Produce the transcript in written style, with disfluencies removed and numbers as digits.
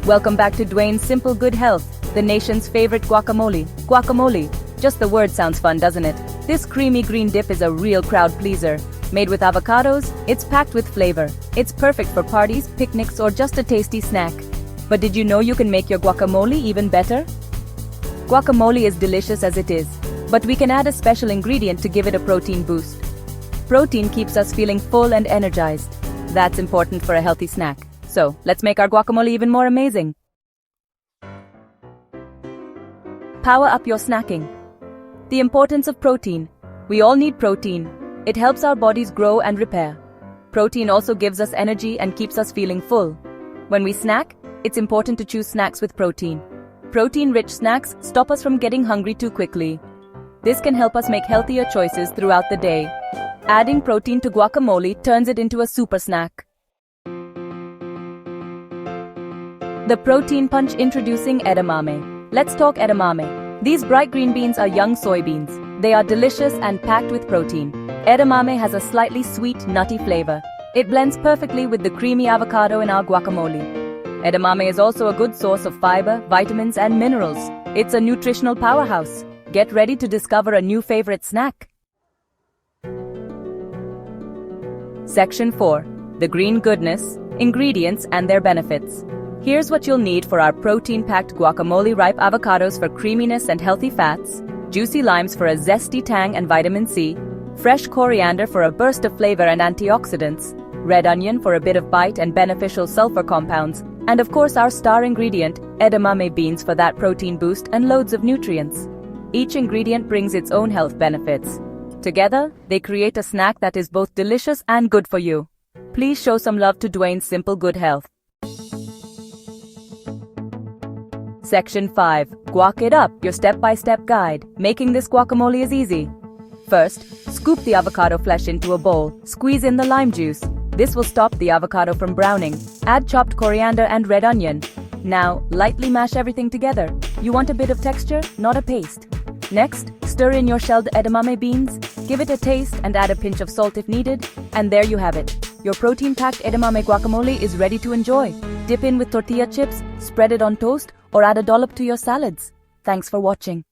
Welcome back to Dwayne's Simple Good Health, the nation's favorite guacamole. Guacamole. Just the word sounds fun, doesn't it? This creamy green dip is a real crowd pleaser. Made with avocados, it's packed with flavor. It's perfect for parties, picnics, or just a tasty snack. But did you know you can make your guacamole even better? Guacamole is delicious as it is, but we can add a special ingredient to give it a protein boost. Protein keeps us feeling full and energized. That's important for a healthy snack. So, let's make our guacamole even more amazing. Power up your snacking. The importance of protein. We all need protein. It helps our bodies grow and repair. Protein also gives us energy and keeps us feeling full. When we snack, it's important to choose snacks with protein. Protein-rich snacks stop us from getting hungry too quickly. This can help us make healthier choices throughout the day. Adding protein to guacamole turns it into a super snack. The protein punch. Introducing edamame. Let's talk edamame. These bright green beans are young soybeans. They are delicious and packed with protein. Edamame has a slightly sweet, nutty flavor. It blends perfectly with the creamy avocado in our guacamole. Edamame is also a good source of fiber, vitamins, and minerals. It's a nutritional powerhouse. Get ready to discover a new favorite snack. Section 4. The green goodness, ingredients, and their benefits. Here's what you'll need for our protein-packed guacamole: ripe avocados for creaminess and healthy fats, juicy limes for a zesty tang and vitamin C, fresh coriander for a burst of flavor and antioxidants, red onion for a bit of bite and beneficial sulfur compounds, and of course our star ingredient, edamame beans for that protein boost and loads of nutrients. Each ingredient brings its own health benefits. Together, they create a snack that is both delicious and good for you. Please show some love to Dwayne's Simple Good Health. Section 5. Guac it up, your step-by-step guide. Making this guacamole is easy. First, scoop the avocado flesh into a bowl. Squeeze in the lime juice. This will stop the avocado from browning. Add chopped coriander and red onion. Now, lightly mash everything together. You want a bit of texture, not a paste. Next, stir in your shelled edamame beans. Give it a taste and add a pinch of salt if needed. And there you have it. Your protein-packed edamame guacamole is ready to enjoy. Dip in with tortilla chips, spread it on toast, or add a dollop to your salads. Thanks for watching.